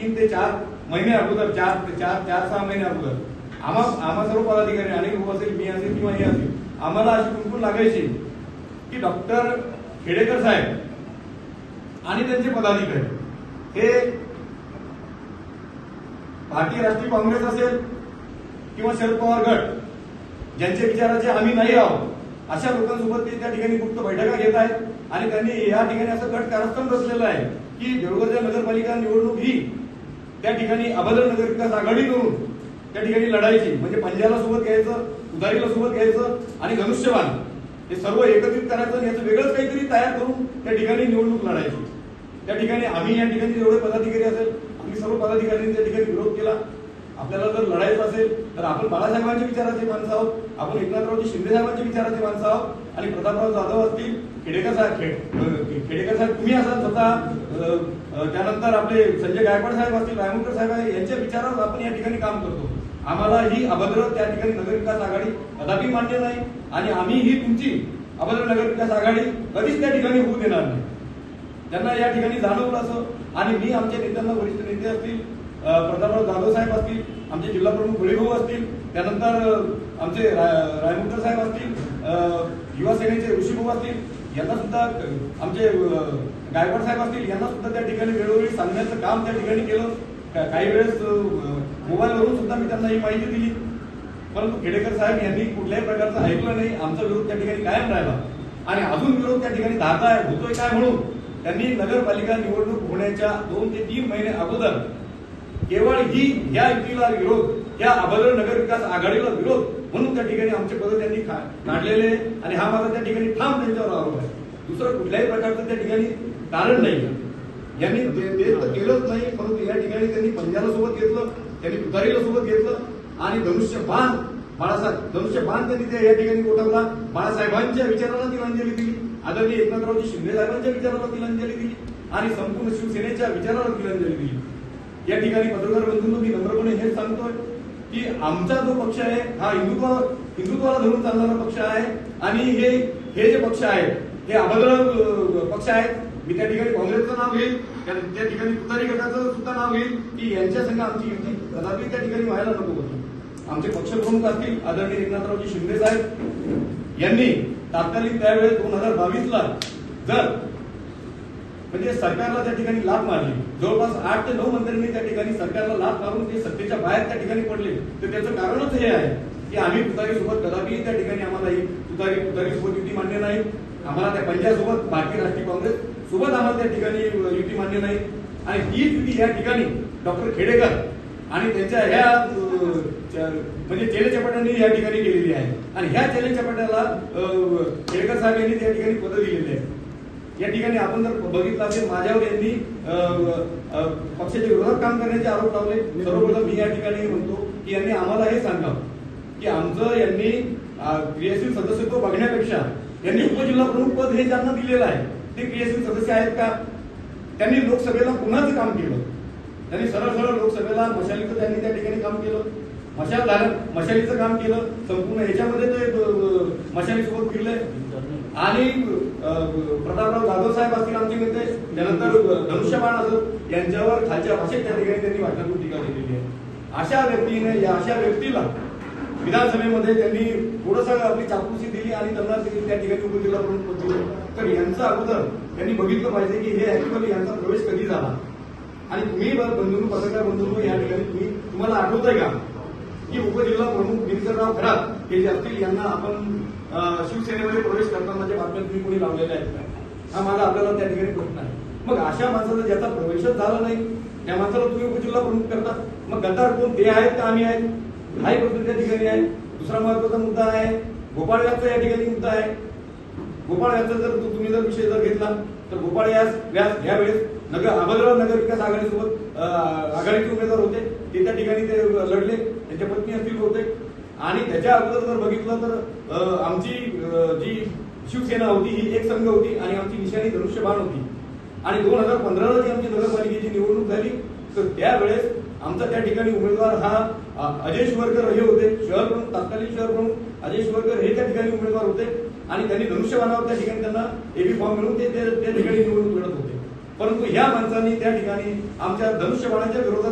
3 ते 4 महिने अगोदर 4-6 महिने अगोदर आम्हा सर्व पदाधिकारी, अनेक लोक असेल, मी असेल किंवा हे असेल, आम्हाला अशी कुणकुण लागायची की डॉक्टर खेडेकर साहेब आणि त्यांचे पदाधिकारी हे भारतीय राष्ट्रीय काँग्रेस असेल किंवा शरद पवार गट ज्यांच्या विचाराचे आम्ही नाही आहोत अशा लोकांसोबत ते त्या ठिकाणी गुप्त बैठका घेत आहेत आणि त्यांनी या ठिकाणी असं गट कारस्थान रचलेलं आहे की देवगडच्या नगरपालिका निवडणूक ही त्या ठिकाणी अभद्र नगर विकास आघाडी करून त्या ठिकाणी लढायची, म्हणजे पंजाला सोबत घ्यायचं, उदारीला सोबत घ्यायचं आणि धनुष्यबाण हे सर्व एकत्रित करायचं आणि याचं वेगळंच काहीतरी तयार करून त्या ठिकाणी निवडणूक लढायची. त्या ठिकाणी आम्ही या ठिकाणी जेवढे पदाधिकारी असेल आम्ही सर्व पदाधिकाऱ्यांनी त्या ठिकाणी विरोध केला. आपल्याला जर लढायचं असेल तर आपण बाळासाहेबांच्या विचाराचे माणसं आहोत, आपण एकनाथरावजी शिंदे साहेबांच्या विचाराचे माणसं आहोत आणि प्रतापराव जाधव असतील, खेडेकर साहेब तुम्ही असाल स्वतः, त्यानंतर आपले संजय गायकवाड साहेब असतील, रायमुंडकर साहेब आहे, यांच्या विचारावर आपण या ठिकाणी काम करतो. आम्हाला ही अभद्र त्या ठिकाणी नगरविकास आघाडी कदापि मान्य नाही आणि आम्ही ही तुमची अभद्र नगरविकास आघाडी कधीच त्या ठिकाणी होऊ देणार नाही. त्यांना या ठिकाणी जाणवलं असं आणि मी आमच्या नेत्यांना, वरिष्ठ नेते असतील, प्रतापराव जाधव साहेब असतील, आमचे जिल्हा प्रमुख गुळेभाऊ असतील, त्यानंतर आमचे रायमुंडकर साहेब असतील, युवा सेनेचे ऋषीभाऊ असतील, यांना सुद्धा आमचे गायकवाड साहेब असतील, यांना सुद्धा त्या ठिकाणी वेळोवेळी सांगण्याचं काम त्या ठिकाणी केलं. काही वेळेस मोबाईलवरून सुद्धा मी त्यांना ही माहिती दिली, परंतु खेडेकर साहेब यांनी कुठल्याही प्रकारचं ऐकलं नाही. आमचा विरोध त्या ठिकाणी कायम राहिला आणि अजून विरोध त्या ठिकाणी होतोय काय म्हणून त्यांनी नगरपालिका निवडणूक होण्याच्या 2 ते 3 महिने अगोदर केवळ या युतीला विरोध, या अभद्र नगर विकास आघाडीला विरोध म्हणून त्या ठिकाणी आमचे पद त्यांनी काढलेले आणि हा माझा त्या ठिकाणी ठाम त्यांच्यावर आरोप आहे. दुसरं कुठल्याही प्रकारचं त्या ठिकाणी कारण नाही. यांनी ते तर केलंच नाही, परंतु या ठिकाणी त्यांनी पंजाला सोबत घेतलं, त्यांनी तुतारीला सोबत घेतलं आणि धनुष्यबाण त्यांनी त्या या ठिकाणी कोटवला. बाळासाहेबांच्या विचाराला तिलांजली दिली, आदरणीय एकनाथरावजी शिंदे साहेबांच्या विचाराला तिलांजली दिली आणि संपूर्ण शिवसेनेच्या विचाराला तिलांजली दिली. या ठिकाणी पत्रकार बंधूंनो मी नम्रपणे हेच सांगतोय की आमचा जो पक्ष आहे हा हिंदुत्वाला धरून चालणारा पक्ष आहे आणि हे जे पक्ष आहेत हे अभद्र पक्ष आहेत. मी त्या ठिकाणी काँग्रेसचं नाव घेईल, त्या ठिकाणी तुतारी गटाचं सुद्धा नाव घेईल की यांच्या संघ आमची युती कदापि त्या ठिकाणी व्हायला नको होती. आमचे पक्षप्रमुख असतील आदरणीय एकनाथरावजी शिंदे साहेब यांनी तात्कालिक त्यावेळेस 2022ला जर म्हणजे सरकारला त्या ठिकाणी लाथ मारली, जवळपास 8 ते 9 मंत्र्यांनी त्या ठिकाणी सरकारला लाथ मारून ते सत्तेच्या बाहेर त्या ठिकाणी पडले, तर त्याचं कारणच हे आहे की आम्ही तुतारी सोबत कदापि त्या ठिकाणी आम्हाला ही तुतारी सोबत युती मान्य नाही. आम्हाला त्या पंजासोबत भारतीय राष्ट्रीय काँग्रेस सोबत आम्हाला त्या ठिकाणी युती मान्य नाही आणि ही युती या ठिकाणी डॉक्टर खेडेकर आणि त्यांच्या ह्या म्हणजे चेलेचपाट्यांनी या ठिकाणी केलेली आहे आणि ह्या चेलेचपाट्याला खेडेकर साहेब यांनी त्या ठिकाणी पद दिलेली आहे. या ठिकाणी आपण जर बघितलं असेल माझ्यावर यांनी पक्षाच्या विरोधात काम करण्याचे आरोप लावले. सर्वप्रथम मी या ठिकाणी म्हणतो की यांनी आम्हाला हे सांगावं की आमचं यांनी क्रियाशील सदस्यत्व बघण्यापेक्षा यांनी उपजिल्हा प्रमुख पद हे ज्यांना दिलेलं आहे ते क्रियाशील सदस्य आहेत का? त्यांनी लोकसभेला कुणाचं काम केलं? त्यांनी सरळ लोकसभेला मशालीचं त्यांनी त्या ठिकाणी काम केलं, मशालीचं काम केलं, संपूर्ण ह्याच्यामध्ये ते मशालीसोबत फिरले आणि प्रतापराव जाधव साहेब असतील आमचे नेते, त्यानंतर धनुष्यबाण असत यांच्यावर खालच्या भाषेत त्या ठिकाणी त्यांनी वाटण्यातून टीका केलेली आहे. अशा व्यक्तीला विधानसभेमध्ये त्यांनी थोडंसं आपली चापलूसी दिली आणि त्यांना त्या ठिकाणी उपजिल्हा प्रमुख पद दिलं. तर यांचं अगोदर त्यांनी बघितलं पाहिजे की हे ऍक्च्युअली यांचा प्रवेश कधी झाला आणि तुम्ही बंधू पत्रकार बंधू या ठिकाणी तुम्हाला आठवतंय का की उपजिल्हा प्रमुख गिरीधरराव खरात हे जे असतील यांना आपण शिवसेनेमध्ये प्रवेश करतानाच्या बातम्या तुम्ही कोणी लावलेल्या आहेत का? हा माझा आपल्याला त्या ठिकाणी प्रश्न आहे. मग अशा माणसाचा ज्याचा प्रवेशच झाला नाही त्या माणसाला तुम्ही उपजिल्हा प्रमुख करता. मग गद्दार कोण ते आहेत का आम्ही आहेत? हाही प्रश्न त्या ठिकाणी आहे. दुसरा महत्वाचा मुद्दा आहे गोपाळ व्यासचा या ठिकाणी मुद्दा आहे. गोपाळ व्यासचा जर तुम्ही जर विषय जर घेतला तर गोपाळ व्यास यावेळेस अभद्र नगर विकास आघाडीसोबत आघाडीचे उमेदवार होते, ते त्या ठिकाणी ते लढले, त्यांच्या पत्नी असतील होते आणि त्याच्या अगोदर जर बघितलं तर आमची जी शिवसेना होती ही एक संघ होती आणि आमची निशाणी धनुष्यबाण होती आणि 2015ला जी आमची नगरपालिकेची निवडणूक झाली तर त्यावेळेस आमचा त्या ठिकाणी उमेदवार हा अजय शिवरकर हे होते, शहर प्रमुख, तत्कालीन शहर प्रमुख अजय शिवरकर हे त्या ठिकाणी उमेदवार होते आणि त्यांनी धनुष्यबाणावर त्या ठिकाणी त्यांना एबी फॉर्म मिळून ते त्या ठिकाणी निवडणूक लढत होते. परंतु ह्या माणसांनी त्या ठिकाणी आमच्या धनुष्यबाणाच्या विरोधात